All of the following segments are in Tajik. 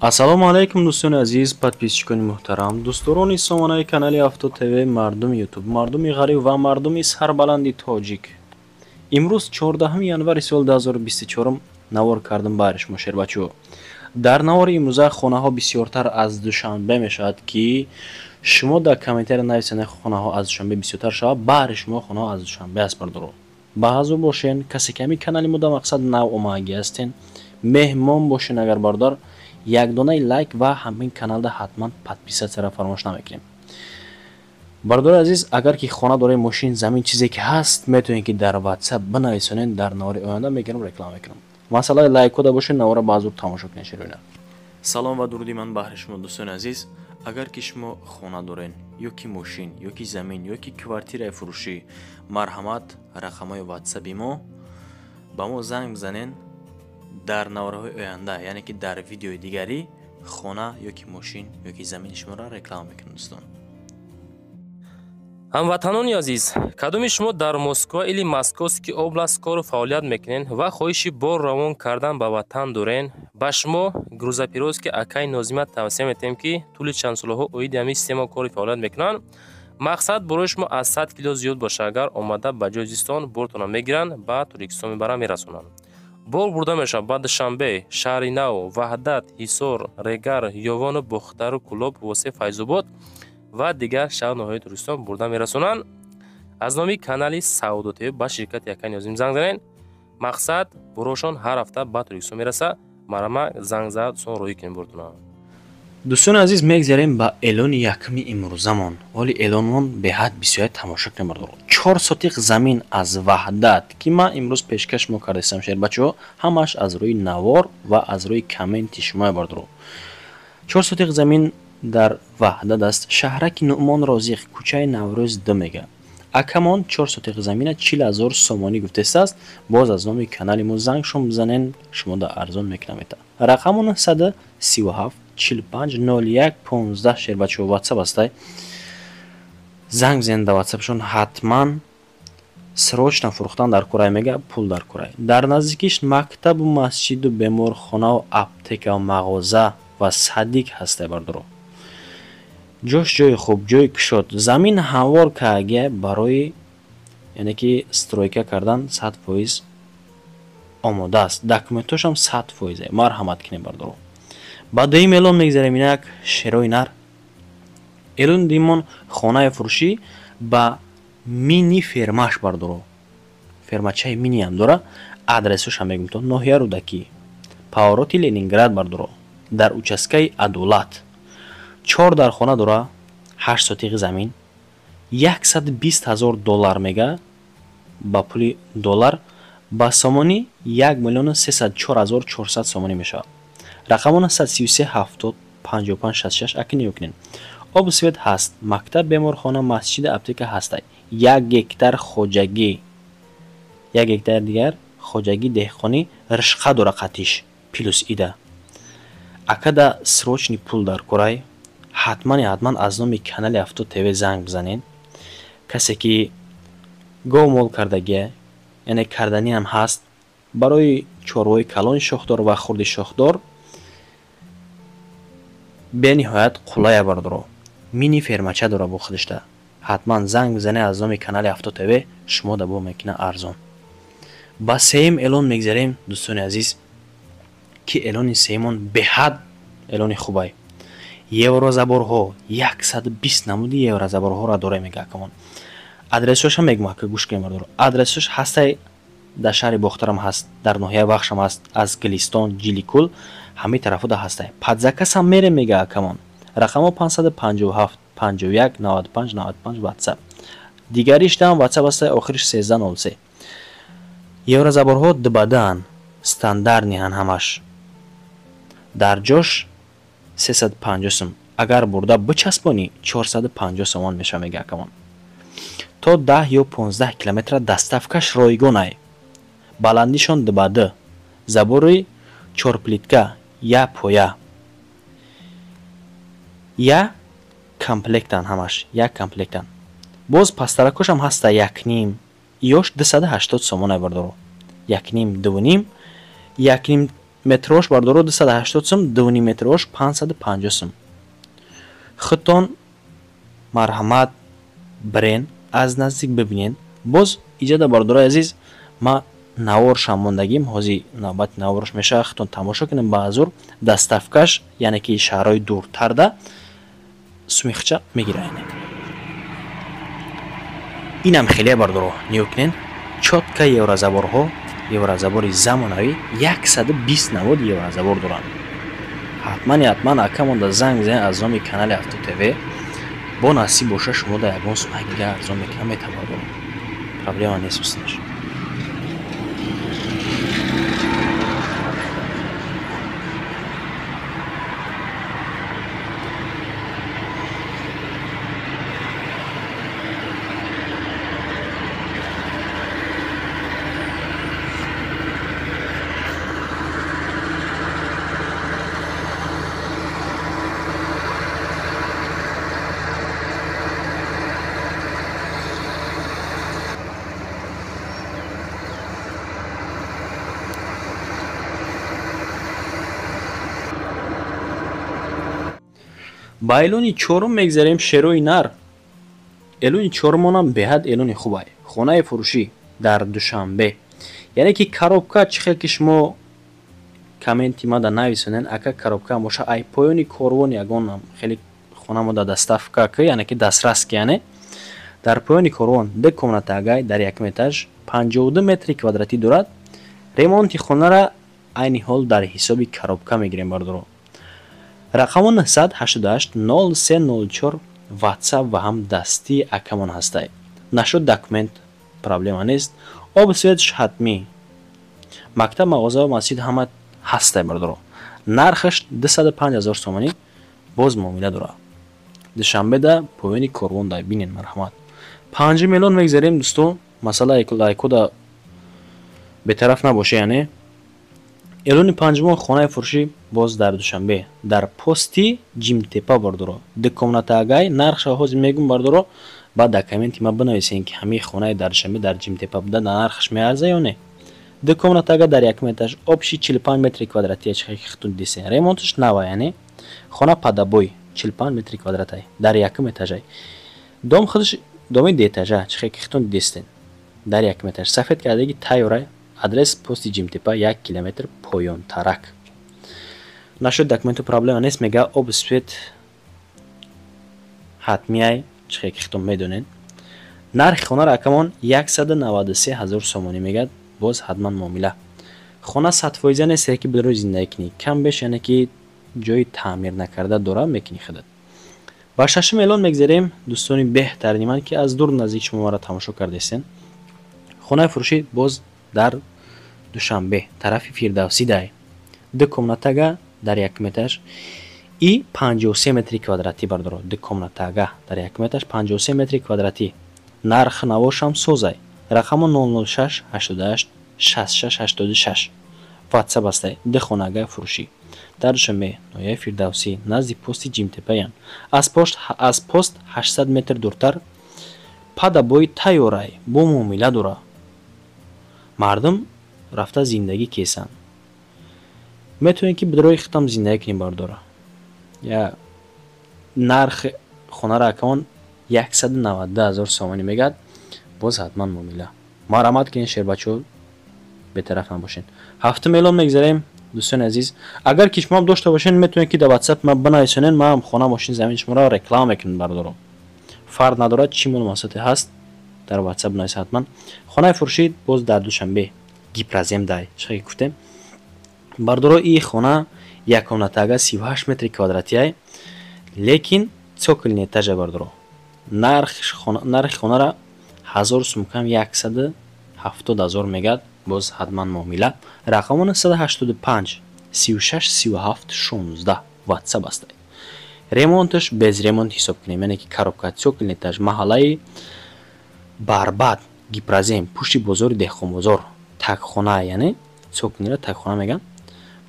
ассалому алайкум дӯстони азиз, подписчикони муҳтарам, дӯстдорони сомонаи канали Авто ТВ, мардуми ютуб, мардуми ғариб ва мардуми сарбаланди тоҷик. имрӯз 14 январи соли 2024 навор кардам баҳри шумо шербачӯ. дар навори имрӯза хонаҳо бисёртар аз душанбе мешавад ки шумо дар комментари нависед хонаҳо аз душанбе бисёртар шавад, баҳри шумо хонаҳо аз душанбе аст бардуро. ба ҳазур бошен, касе ки ҳамин канали мо дар мақсад нав омадаги ҳастен, меҳмон бошен агар бардор якдонаи лайк ва ҳамин каналда ҳатман подписатсияро фаромӯш намекунем. бардори азиз, агар ки хона дорем, мошин, замин, чизе ки ҳаст, метавонед ки дар WhatsApp бинависонед. дар навори оянда мегирам, реклама мекунам. масъалаи лайкода бошед, навора ба ҳазур тамошо кунед широина. салом ва дуруди ман баҳри шумо дӯстони азиз. агар ки шумо хона дорен, ё ки мошин, ё ки замин, ё ки квартираи фурӯшӣ, марҳамат, рақамҳои WhatsApp-и мо ба мо занг бизанен. дар навораҳои оянда, яъне ки дар видеои дигари хона ё ки мошин ё ки замини шуморо реклама мекунем. дӯстон ҳамватанони азиз, кадоми шумо дар Москва или Московский област кору фаъолият мекунен ва хоҳиши бор равон кардан ба ватан дорен, ба шумо грузопировски акаи Нозима тавсия метем ки тӯли чанд солҳо оиди ҳамин система кори фаъолият мекунанд. мақсад барои шумо аз 100 кило зиёд боша, агар омада ба ҷои зистон бортона мегиранд, ба Туркистон мебаранд, мерасонанд. бор бурда мешавад ба Душанбе, Шаҳри Нав, Ваҳдат, Ҳисор, Регар, Ёвону, Бухтару, Кӯлоб, Восиф, Файзобод ва дигар шаҳрноҳои Туркистон бурда мерасонанд. аз номи канали Саудо ТВ ба ширкати Акаи Нозим занг занед. мақсад борошон ҳар ҳафта ба Туркистон мераса. марама занг зад сон роҳӣ кунем бортона. дӯстони азиз, мегзарем ба эълони якми имрӯзамон. оли эълонмон беҳад бисёр тамошо кунем бардор. 4 сотиқ замин аз Ваҳдат ки ман имрӯз пешкаш мо кардастам шербачо, ҳамаш аз рӯи навор ва аз рӯи комменти шумо бардор. 4 сотиқ замин дар Ваҳдат аст, шаҳраки Нуъмон Розиқ, кӯчаи Наврӯз 2 мега. акамон 4 сотиқ замина 40,000 сомонӣ гуфтастааст. боз аз номи канали мо занг шум бизанен, шумо да арзон мекунамета. рақамон 137 45 01 15 шербачо WhatsApp астай. занг бизанед да WhatsApp-шон. ҳатман срочно фурӯхтан дар Курай мега, пул дар Курай. дар наздикиш мактабу масҷиду беморхонаву аптекаву мағоза ва садик ҳастай бардуро. ҷош ҷои хуб, ҷои кушод, замин ҳамвор кааге барои яъне ки стройка кардан 100% омода аст. документошам 100%. марҳамат кунем бардуро. ба дуюм эълон мегзарем. инак шерои нар эълони дуюмон хонаи фурӯшӣ ба мини фермаш бардуро. фермачаи мини ҳам дора. адресошам мегум то ноҳия Рӯдакӣ, повороти Ленинград бардуро, дар участкаи Адолат. 4 дар хона дора, 8 сотиқи замин, $120,000 мега. ба пули доллар ба сомонӣ 1,304,400 сомонӣ мешавад. рақамона 133 70 55 66 акини ёкунен. обу свет ҳаст, мактаб, беморхона, масҷид, аптека ҳастай. 1 гектар хоҷагӣ, 1 гектар дигар хоҷагӣ деҳқонӣ, ришқа дора қатиш плюс ида. акада срочни пул дар Курай. ҳатман аз номи канали Авто ТВ занг бизанед. касе ки гов мол кардагия, яъне карданӣ ҳам ҳаст, барои чорвои калони шохдор ва хурди шохдор бениҳоят қулая бардуро. мини фермача дора бо худишда. ҳатман занг бизанед аз номи канали Авто ТВ, шумо да бо мекуна арзон. ба сеюм эълон мегзарем дӯстони азиз, ки эълони сеюмон беҳад эълони хубай. еврозаборҳо 120 намуди еврозаборҳоро дора мега акамон. адресошам мегум ака, гӯш кунем бардор. адресош ҳастай дар шаҳри Бохтарам ҳаст, дар ноҳияи Бахшам ҳаст, аз Гилистон, Ҷиликул ҳамин тарафода ҳастай. падзакасам мерем мега акамон. рақамо 557 51 95 95 WhatsApp. дигариш дам WhatsApp астай, охириш 1303. еврозаборҳо дубадаан, стандартни ҳан ҳамаш. дар ҷош 350 сум. агар бурда бичаспонӣ 450 сомон меша мега акамон. то 10 ё 15 километра даставкаш ройгонай. баландишон дубади. забори 4 плитка я поя. я комплектан ҳамаш, я комплектан. боз пастаракошам ҳаста 1,5 ёш 280 сомон бардоро. 1,5 2,5 1,5 метрош бардоро 280 сум, 2.5 метрош 550 сум. Хитон марҳамат брен аз наздик бибинен. боз иҷода бардора азиз, ма наворшам мондагим, ҳозир навбати наворш меша. Хитон тамошо кунем ба азур даставкаш, яъне ки шаҳрҳои дуртарда сумихча мегираем. инам хеле бардоро ниё кунен. чотка евразаборҳо, евразабори замонавӣ 120 навод евразабор доранд. ҳатман акамонда занг бизанед аз номи канали Авто ТВ. бо насиб боша шумо да ягон сумак дига арзон мекунам, метавонад. Проблема нест усташ. ба элони чорум мегзарем. шерои нар. элони чорумонам беҳад элони хубай. хонаи фурӯшӣ дар Душанбе. яъне ки коробка чӣ хел ки шумо комменти мада нависонен, ака коробка боша ай поёни корвон ягонам хеле хона да доставка ки, яъне ки дастрас ки, яъне дар поёни корвон ду комнатагай дар якум этаж 52 метри квадратӣ дорад. ремонти хонара айни ҳол дар ҳисоби коробка мегирем бардоро. рақамон 988 0304 ватсап ва ҳам дастии акамон ҳастай. нашуд документ проблема нест. об светш ҳатмӣ. мактаб мағоза ва масҷид ҳама ҳастай бардоро. нархаш 205 000 сомонӣ. боз муомила дора. душанбеда поёни корвон дай бинен марҳамат. 5 миллион мегзарем дӯстон. масъала лайкода бетараф набоша, яъне элони панҷумон хонаи фурӯшӣ боз дар Душанбе дар пости ҷимтепа бардоро. ду комнатагай нархша ҳозир мегум бардоро. баъд дар комменти ма бинависен ки ҳамаи хонаи дар Душанбе дар ҷимтепа буда нархаш меарза ё не. ду комнатага дар якум этаж обши 45 метри квадратия чихе хитун дисен. ремонташ нава, яъне хона падабой 45 метри квадратай дар якум этажай. дом худаш доми детажа чихе хитун дистен дар якум этаж. сафед кардаги тайёрай. адрес пости ҷимтепа 1 километр поён тарак. нашуд документу проблема нест. мега об свет ҳатмиай чихе ки хитон медонен. нархи хонара акамон 193 000 сомонӣ мегад. боз ҳатман муомила. хона 100% нест ки бидрои зиндаги кунӣ. кам беш, яъне ки ҷои таъмир накарда дора, мекунӣ худат. ба 6 миллион мегзарем дӯстони беҳтарини ман ки аз дур наздик шумо маро тамошо кардесен. хонаи фурӯшӣ боз дар Душанбе тарафи Фирдавсӣ дай. ду комнатага дар якум этаж и 53 метри квадратӣ бардоро. ду комнатага дар якум этаж 53 метри квадратӣ. нарх навошам созай. рақамо 006 88 66 86. ватсап астай. ду хонага фурӯшӣ дар Душанбе ноҳияи Фирдавсӣ назди пости ҷимтепаян. аз пост 800 метр дуртар падабои тайёрай бо муомила дора. мардум рафта зиндагӣ кесан. метавонем ки бидрои хитам зиндагӣ кунем бардора. я нархи хонара акамон 192 000 сомонӣ мегад. боз ҳатман муомила. марҳамат кунед шербачаҳо, бетараф набошен. 7 миллион мегзарем дӯстони азиз. агар ки шумо дошта бошен, метавонед ки дар ватсап ма бинависонен. ман хона мошин замин шуморо реклама мекунам бардоро. фарқ надорад чӣ маълумоте ҳаст дар ватсап бинависед ҳатман. хонаи фурӯшӣ боз дар Душанбе гипразем дай чихе гуфтем бардоро. и хона як комнатага 38 метри квадратияй, лекин цоколни этажа бардоро. нархи хонара 1000 сум кам 170 000 мегад. боз ҳатман муомила. рақамон 185 36 37 16 ватсап астай. ремонташ без ремонт ҳисоб кунем, яъне ки коробка цоколни этаж маҳаллаи Барбад гипразем пушти бозори деҳқонбозор такхона, яъне цоколнира такхона меган.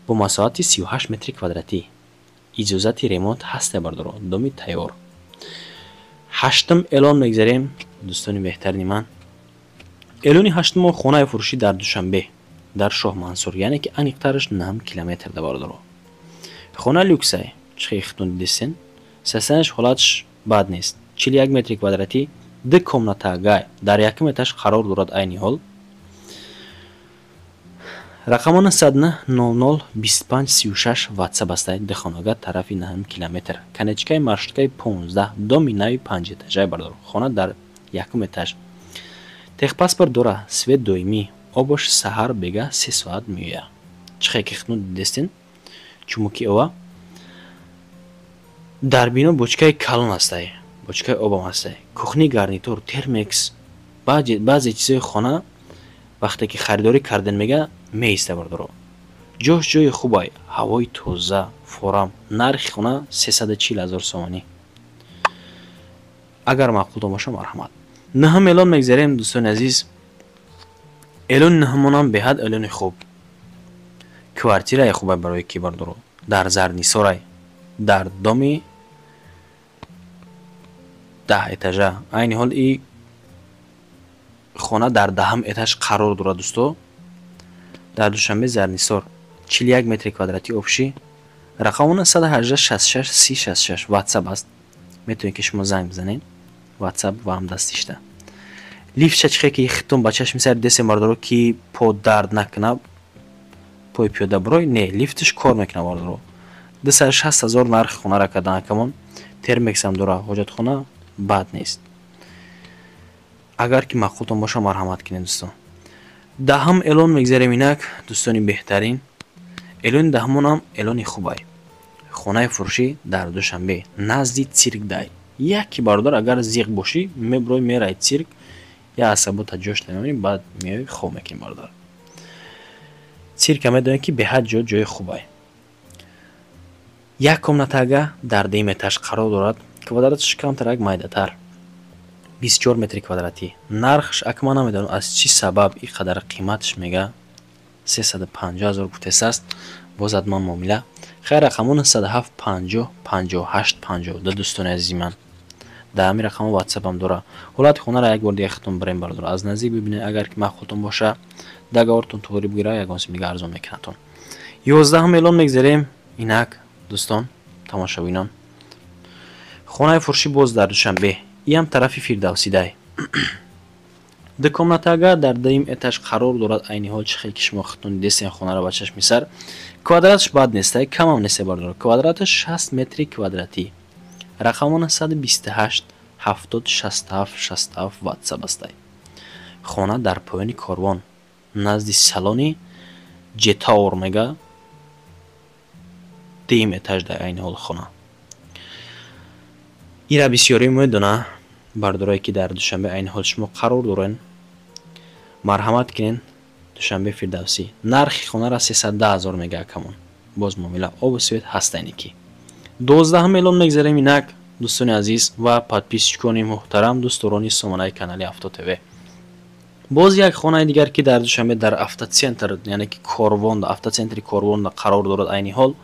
бо масоҳати 38 метри квадратӣ. иҷозати ремонт ҳасте бардоро. доми тайёр. 8 элон мегзарем дӯстони беҳтарини ман. элони 8 хонаи фурӯшӣ дар Душанбе дар Шоҳмансур, яъне ки аниқтараш 9 километр да бардоро. Хона люксай, чихе хитун дидисин, сасанаш ҳолатш бад нест. 41 метри квадрати, 2 комнатагай дар якум этаж қарор дорад айни ҳол. Рақамона 100-00-25-36 WhatsApp астаи дехонага тарафи 9 километр. Канечкаи маршруткаи 15 доми нави 5 этажаи бардор. Хона дар якум этаж. Техпаспорт дора, свет доимӣ, обош саҳар бега 3 соат меоя. Чихе ки хитну дидистин? Чумуки ова дар бино бочкаи калон астаи, бочкаи обам астаи, кухни гарнитур, термекс, баъзе чизои хона вақте ки харидорӣ карден мега меиста бардоро. Ҷош ҷои хубай, ҳавои тоза, форам, нархи хона 340 000 сомонӣ. Агар маъқултон боша марҳамат. Наҳам эълон мегзарем дӯстони азиз. Эълони наҳамонам беҳад эълони хуб. Квартираи хубай барои ки бардоро. Дар Зарнисорай, дар доми 10 этажа. Айни ҳол и хона дар 10 этаж қарор дорад дӯсто. Дар Душанбе Зарнисор 41 метри квадрати обши. Рақамона 118 66 30 66 WhatsApp аст. Метавонед ки шумо занг бизанед. WhatsApp ва ҳамдастишта. Лифтша чихе ки хитон ба чашми сар десем бардоро ки по дард накуна. Пои пиёда барои не, лифтш кор мекуна бардоро. 260 000 нархи хонара кардан акамон. Термексам дора, ҳоҷатхона бад нест. Агар ки маъқултон боша марҳамат кинед дӯстон. Даҳам эълон мегзарем инак дӯстони беҳтарин. Эълони даҳамонам эълони хубай. Хонаи фурӯшӣ дар Душанбе назди цирк дай. Яки бардор агар зиқ бошӣ меброи мерай цирк я асабота ҷош намемонӣ баъд меои хоб мекунӣ бардор. Цирка медонед ки беҳад ҷои хубай. Як комнатага дар 2 этаж қарор дорад. Квадратш камтарак майдатар. 24 метри квадрати. Нархш акма намедонам аз чӣ сабаб ин қадар қиматш мега 350 000 гуфтесааст. Боз ҳатман муомила. Хайр рақамон 107 50 58 52 дӯстони азизи ман. Дар ҳамин рақамон WhatsApp-ам дора. Ҳолати хонара як бор дига хитон барем бардор. Аз наздик бибинед, агар ки маъқултон боша договортон туғри бигира, ягон сим дига арзон мекунатон. 11 эълон мегзарем инак дӯстон, тамошобинон. Хонаи фурӯшӣ боз дар Душанбе. Иам тарафи Фирдавсидай. 2 комнатага дар 2 этаж қарор дорад. Айни ҳол чихе ки шумо хитон дидесен хонара ба чашми сар. Квадратш бад нестай, камам нестай бардор. Квадратш 60 метри квадрати. Рақамона 128 70 67 67 WhatsApp астай. Хона дар поёни корвон, назди салони Jettour мега 2 этаж дар айни ҳол хона. ира бисёре медона бардорое ки дар Душанбе айни ҳол шумо қарор дорен. Марҳамат кинен. Душанбе Фирдавсӣ. Нархи хонара 310 000 мега акамон. Боз муомила обу свет ҳастайни ки. 12 эълон мегзарем инак дӯстони азиз ва подписчикони муҳтарам, дӯстдорони сомонаи канали Авто ТВ. Боз як хонаи дигар ки дар Душанбе дар автоцентр, яъне ки Корвон, автоцентри Корвон қарор дорад айни ҳол.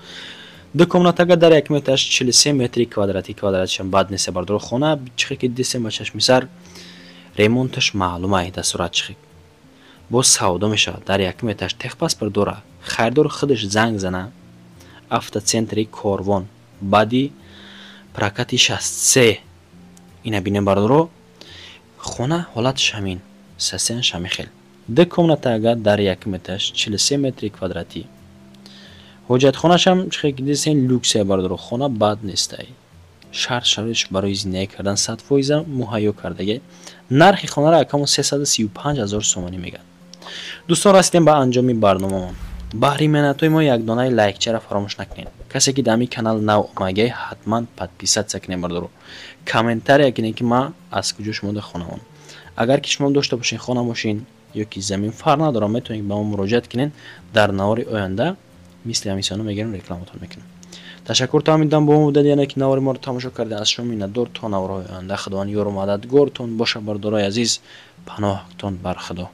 2 комнатага дар 1 этаж 43 метри квадрати. Квадратшам бад нест бардор. Хона чихе ки дидесем ба чашми сар ремонташ маълумай да сурат чихе. Боз савдо мешавад дар 1 этаж. Техпаспорт дора. Харидор худаш занг зана. Автоцентри Корвон. Баъди прокати 63 ина бинем бардоро. Хона ҳолатш ҳамин. Сасен шамихел. 2 комнатага дар 1 этаж 43 метри квадрати. ҳоҷатхонашам чихе ки дидесен люксия бардоро. Хона бад нестай. Шарт-шароитш барои зиндагӣ кардан 100% муҳайё кардагӣ. Нархи хонара акамо 335 000 сомонӣ мегӯяд. дӯстон, расидем ба анҷоми барномамон. баҳри меҳнатҳои мо як донаи лайкчара фаромӯш накунед. Касе ки дар ҳамин канал нав омагаи ҳатман подписатсия кинед бардоро. Комментария кинед ки ман аз куҷо шумо хонамон. Агар ки шумо дошта бошед хона мошин ё ки замин фарқ надорад, метавонед ба мо муроҷиат кинед. Дар навори оянда мисли ҳамисона мегирем, рекламатон мекунем. ташаккуртон мидам бо мо будед, яъне ки навори моро тамошо кардед. Аз шумо миннатдор. То наворҳои оянда худованд ёру мададгортон боша бардорои азиз. паноҳтон бар худо.